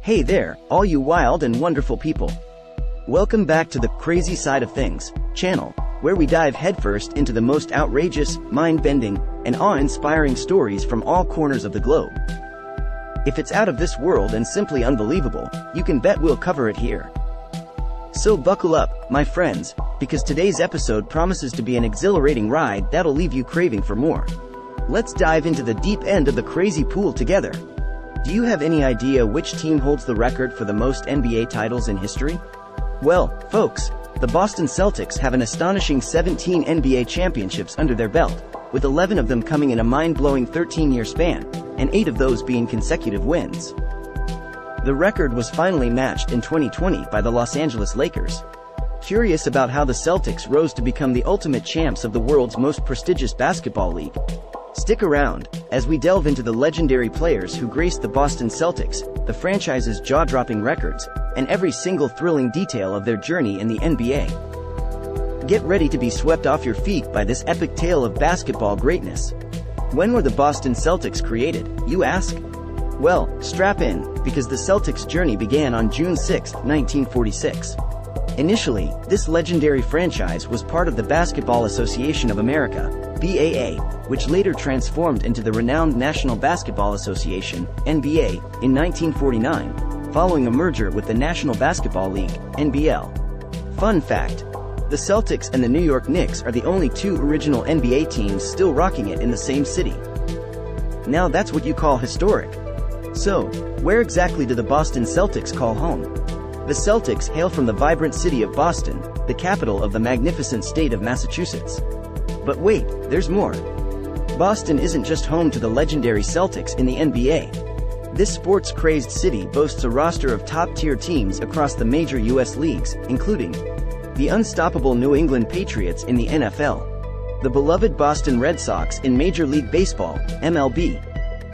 Hey there, all you wild and wonderful people. Welcome back to the Crazy Side of Things channel, where we dive headfirst into the most outrageous, mind-bending, and awe-inspiring stories from all corners of the globe. If it's out of this world and simply unbelievable, you can bet we'll cover it here. So buckle up, my friends, because today's episode promises to be an exhilarating ride that'll leave you craving for more. Let's dive into the deep end of the crazy pool together. Do you have any idea which team holds the record for the most NBA titles in history? Well, folks, the Boston Celtics have an astonishing 17 NBA championships under their belt, with 11 of them coming in a mind-blowing 13-year span, and 8 of those being consecutive wins. The record was finally matched in 2020 by the Los Angeles Lakers. Curious about how the Celtics rose to become the ultimate champs of the world's most prestigious basketball league? Stick around, as we delve into the legendary players who graced the Boston Celtics, the franchise's jaw-dropping records, and every single thrilling detail of their journey in the NBA. Get ready to be swept off your feet by this epic tale of basketball greatness. When were the Boston Celtics created, you ask? Well, strap in, because the Celtics' journey began on June 6, 1946. Initially, this legendary franchise was part of the Basketball Association of America, BAA, which later transformed into the renowned National Basketball Association, NBA, in 1949, following a merger with the National Basketball League, NBL. Fun fact: the Celtics and the New York Knicks are the only two original NBA teams still rocking it in the same city. Now that's what you call historic. So, where exactly do the Boston Celtics call home? The Celtics hail from the vibrant city of Boston, the capital of the magnificent state of Massachusetts. But wait, there's more. Boston isn't just home to the legendary Celtics in the NBA. This sports-crazed city boasts a roster of top-tier teams across the major U.S. leagues, including the unstoppable New England Patriots in the NFL, the beloved Boston Red Sox in Major League Baseball, MLB,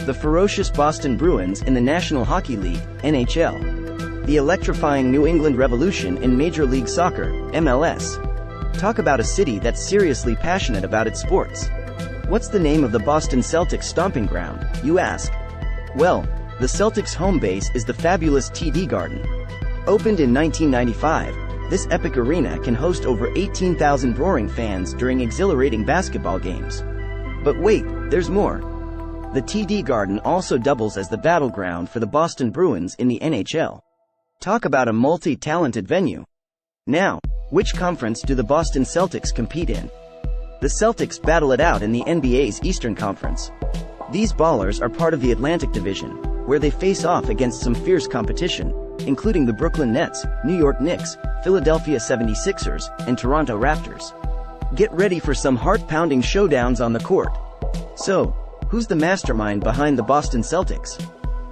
the ferocious Boston Bruins in the National Hockey League, NHL, the electrifying New England Revolution in Major League Soccer, MLS. Talk about a city that's seriously passionate about its sports. What's the name of the Boston Celtics stomping ground, you ask? Well, the Celtics' home base is the fabulous TD Garden. Opened in 1995, this epic arena can host over 18,000 roaring fans during exhilarating basketball games. But wait, there's more. The TD Garden also doubles as the battleground for the Boston Bruins in the NHL. Talk about a multi-talented venue. Now, which conference do the Boston Celtics compete in? The Celtics battle it out in the NBA's Eastern Conference. These ballers are part of the Atlantic Division, where they face off against some fierce competition, including the Brooklyn Nets, New York Knicks, Philadelphia 76ers, and Toronto Raptors. Get ready for some heart-pounding showdowns on the court. So, who's the mastermind behind the Boston Celtics?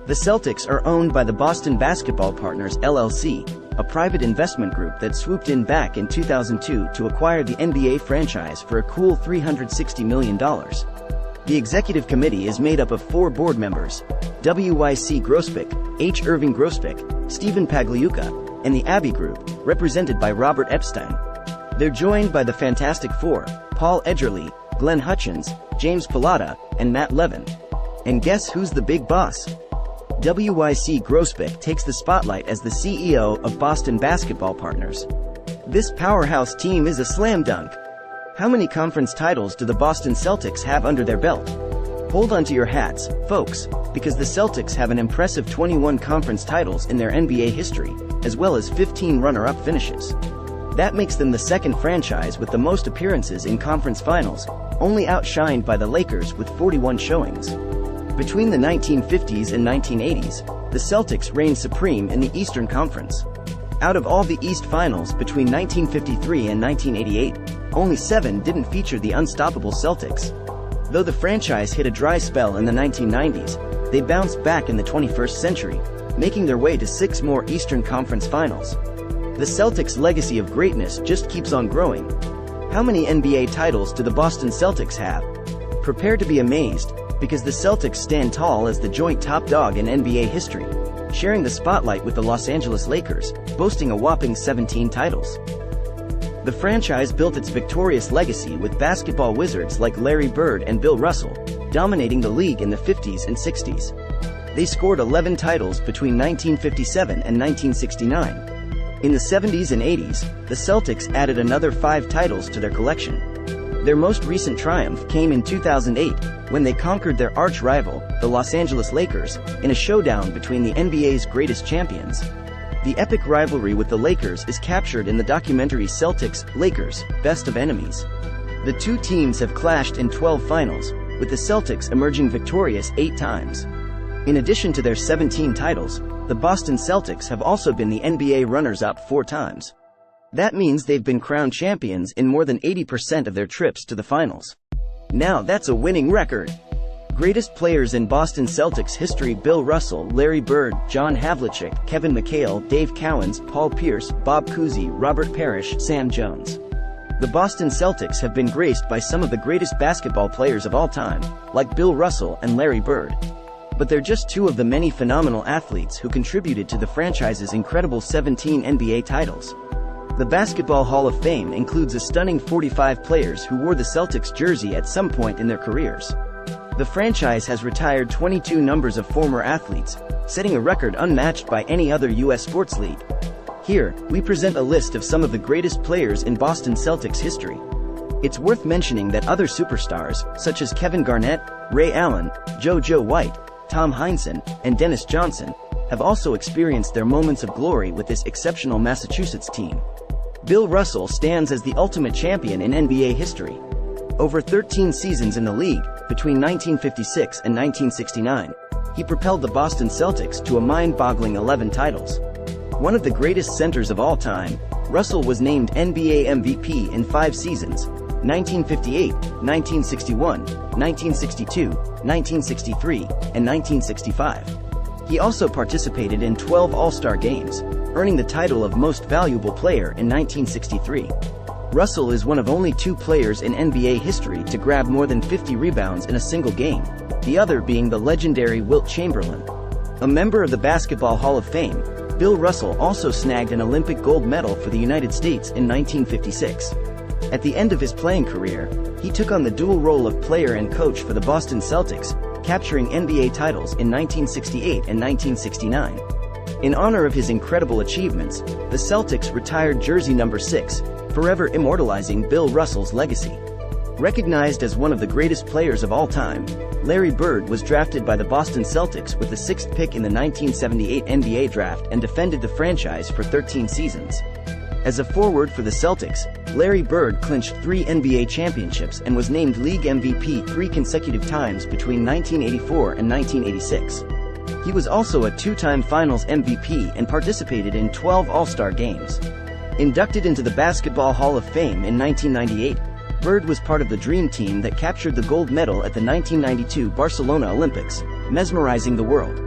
The Celtics are owned by the Boston Basketball Partners LLC, a private investment group that swooped in back in 2002 to acquire the NBA franchise for a cool $360 million. The executive committee is made up of 4 board members: W.Y.C. Groesbeck, H. Irving Groesbeck, Stephen Pagliuca, and the Abbey Group, represented by Robert Epstein. They're joined by the Fantastic Four: Paul Edgerly, Glenn Hutchins, James Pallotta, and Matt Levin. And guess who's the big boss? W.Y.C. Groesbeck takes the spotlight as the CEO of Boston Basketball Partners. This powerhouse team is a slam dunk. How many conference titles do the Boston Celtics have under their belt? Hold on to your hats, folks, because the Celtics have an impressive 21 conference titles in their NBA history, as well as 15 runner-up finishes. That makes them the second franchise with the most appearances in conference finals, only outshined by the Lakers with 41 showings. Between the 1950s and 1980s, the Celtics reigned supreme in the Eastern Conference. Out of all the East Finals between 1953 and 1988, only 7 didn't feature the unstoppable Celtics. Though the franchise hit a dry spell in the 1990s, they bounced back in the 21st century, making their way to 6 more Eastern Conference Finals. The Celtics' legacy of greatness just keeps on growing. How many NBA titles do the Boston Celtics have? Prepare to be amazed, because the Celtics stand tall as the joint top dog in NBA history, sharing the spotlight with the Los Angeles Lakers, boasting a whopping 17 titles. The franchise built its victorious legacy with basketball wizards like Larry Bird and Bill Russell, dominating the league in the 50s and 60s. They scored 11 titles between 1957 and 1969. In the 70s and 80s, the Celtics added another 5 titles to their collection. Their most recent triumph came in 2008, when they conquered their arch-rival, the Los Angeles Lakers, in a showdown between the NBA's greatest champions. The epic rivalry with the Lakers is captured in the documentary Celtics-Lakers: Best of Enemies. The two teams have clashed in 12 finals, with the Celtics emerging victorious 8 times. In addition to their 17 titles, the Boston Celtics have also been the NBA runners-up 4 times. That means they've been crowned champions in more than 80% of their trips to the finals. Now that's a winning record. Greatest players in Boston Celtics history: Bill Russell, Larry Bird, John Havlicek, Kevin McHale, Dave Cowens, Paul Pierce, Bob Cousy, Robert Parrish, Sam Jones. The Boston Celtics have been graced by some of the greatest basketball players of all time, like Bill Russell and Larry Bird. But they're just 2 of the many phenomenal athletes who contributed to the franchise's incredible 17 NBA titles. The Basketball Hall of Fame includes a stunning 45 players who wore the Celtics jersey at some point in their careers. The franchise has retired 22 numbers of former athletes, setting a record unmatched by any other U.S. sports league. Here, we present a list of some of the greatest players in Boston Celtics history. It's worth mentioning that other superstars, such as Kevin Garnett, Ray Allen, Joe White, Tom Heinsohn, and Dennis Johnson, have also experienced their moments of glory with this exceptional Massachusetts team. Bill Russell stands as the ultimate champion in NBA history. Over 13 seasons in the league, between 1956 and 1969, he propelled the Boston Celtics to a mind-boggling 11 titles. One of the greatest centers of all time, Russell was named NBA MVP in 5 seasons: 1958, 1961, 1962, 1963, and 1965. He also participated in 12 All-Star games, earning the title of Most Valuable Player in 1963. Russell is one of only 2 players in NBA history to grab more than 50 rebounds in a single game, the other being the legendary Wilt Chamberlain. A member of the Basketball Hall of Fame, Bill Russell also snagged an Olympic gold medal for the United States in 1956. At the end of his playing career, he took on the dual role of player and coach for the Boston Celtics, capturing NBA titles in 1968 and 1969. In honor of his incredible achievements, the Celtics retired jersey number 6, forever immortalizing Bill Russell's legacy. Recognized as one of the greatest players of all time, Larry Bird was drafted by the Boston Celtics with the 6th pick in the 1978 NBA draft and defended the franchise for 13 seasons. As a forward for the Celtics, Larry Bird clinched 3 NBA championships and was named League MVP 3 consecutive times between 1984 and 1986. He was also a 2-time Finals MVP and participated in 12 All-Star games. Inducted into the Basketball Hall of Fame in 1998, Bird was part of the Dream Team that captured the gold medal at the 1992 Barcelona Olympics, mesmerizing the world.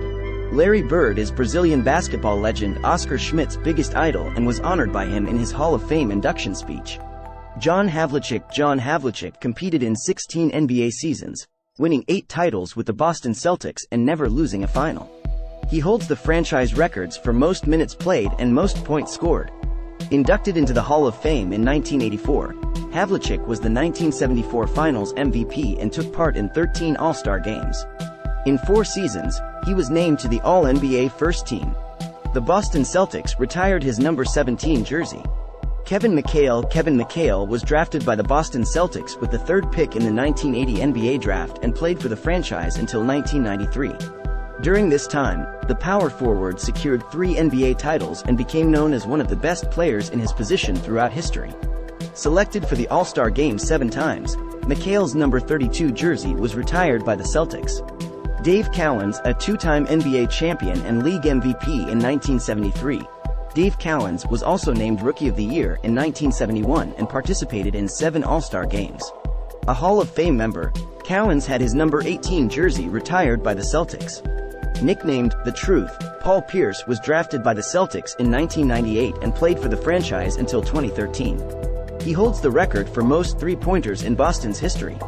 Larry Bird is Brazilian basketball legend Oscar Schmidt's biggest idol and was honored by him in his Hall of Fame induction speech. John Havlicek competed in 16 NBA seasons, winning 8 titles with the Boston Celtics and never losing a final. He holds the franchise records for most minutes played and most points scored. Inducted into the Hall of Fame in 1984, Havlicek was the 1974 Finals MVP and took part in 13 All-Star games. In 4 seasons, he was named to the All-NBA First Team. The Boston Celtics retired his number 17 jersey. Kevin McHale was drafted by the Boston Celtics with the 3rd pick in the 1980 NBA draft and played for the franchise until 1993. During this time, the power forward secured 3 NBA titles and became known as one of the best players in his position throughout history. Selected for the All-Star Game 7 times, McHale's number 32 jersey was retired by the Celtics. Dave Cowens, a 2-time NBA champion and league MVP in 1973. Dave Cowens was also named Rookie of the Year in 1971 and participated in 7 All-Star games. A Hall of Fame member, Cowens had his number 18 jersey retired by the Celtics. Nicknamed The Truth, Paul Pierce was drafted by the Celtics in 1998 and played for the franchise until 2013. He holds the record for most three-pointers in Boston's history.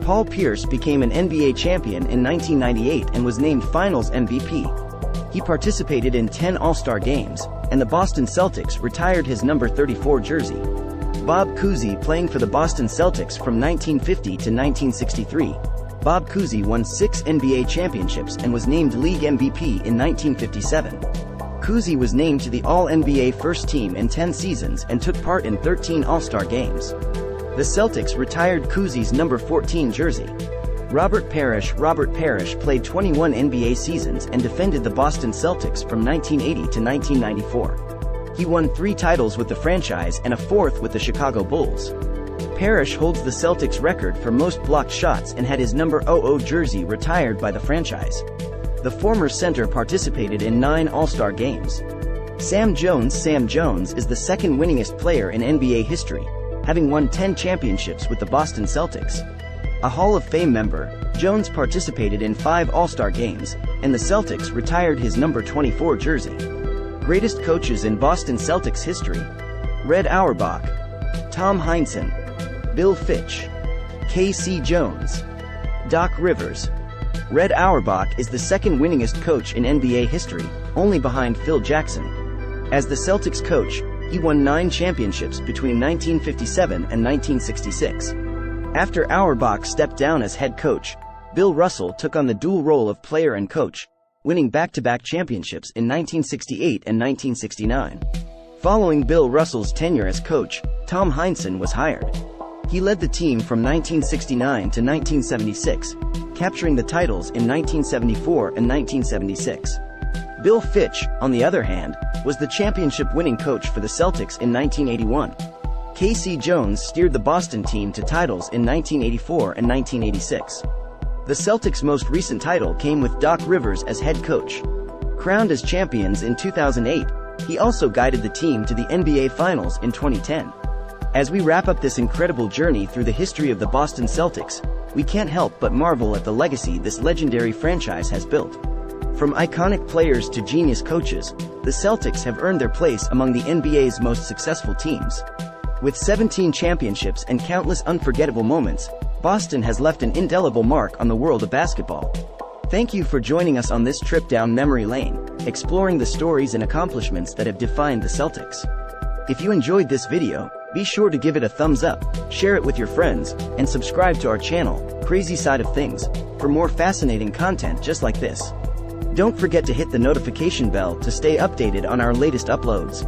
Paul Pierce became an NBA champion in 1998 and was named Finals MVP. He participated in 10 All-Star games, and the Boston Celtics retired his number 34 jersey. Bob Cousy, playing for the Boston Celtics from 1950 to 1963. Bob Cousy won 6 NBA championships and was named League MVP in 1957. Cousy was named to the All-NBA First Team in 10 seasons and took part in 13 All-Star games. The Celtics retired Cousy's number 14 jersey. Robert Parrish played 21 NBA seasons and defended the Boston Celtics from 1980 to 1994. He won 3 titles with the franchise and a 4th with the Chicago Bulls. Parrish holds the Celtics record for most blocked shots and had his number 00 jersey retired by the franchise. The former center participated in 9 All-Star games. Sam Jones is the second winningest player in NBA history, having won 10 championships with the Boston Celtics. A Hall of Fame member, Jones participated in 5 All-Star games, and the Celtics retired his number 24 jersey. Greatest coaches in Boston Celtics history: Red Auerbach, Tom Heinsohn, Bill Fitch, K.C. Jones, Doc Rivers. Red Auerbach is the second winningest coach in NBA history, only behind Phil Jackson. As the Celtics coach, he won 9 championships between 1957 and 1966. After Auerbach stepped down as head coach, Bill Russell took on the dual role of player and coach, winning back-to-back championships in 1968 and 1969. Following Bill Russell's tenure as coach, Tom Heinsohn was hired. He led the team from 1969 to 1976, capturing the titles in 1974 and 1976. Bill Fitch, on the other hand, was the championship-winning coach for the Celtics in 1981. K.C. Jones steered the Boston team to titles in 1984 and 1986. The Celtics' most recent title came with Doc Rivers as head coach. Crowned as champions in 2008, he also guided the team to the NBA Finals in 2010. As we wrap up this incredible journey through the history of the Boston Celtics, we can't help but marvel at the legacy this legendary franchise has built. From iconic players to genius coaches, the Celtics have earned their place among the NBA's most successful teams. With 17 championships and countless unforgettable moments, Boston has left an indelible mark on the world of basketball. Thank you for joining us on this trip down memory lane, exploring the stories and accomplishments that have defined the Celtics. If you enjoyed this video, be sure to give it a thumbs up, share it with your friends, and subscribe to our channel, Crazy Side of Things, for more fascinating content just like this. Don't forget to hit the notification bell to stay updated on our latest uploads.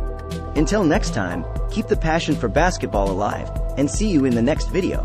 Until next time, keep the passion for basketball alive, and see you in the next video.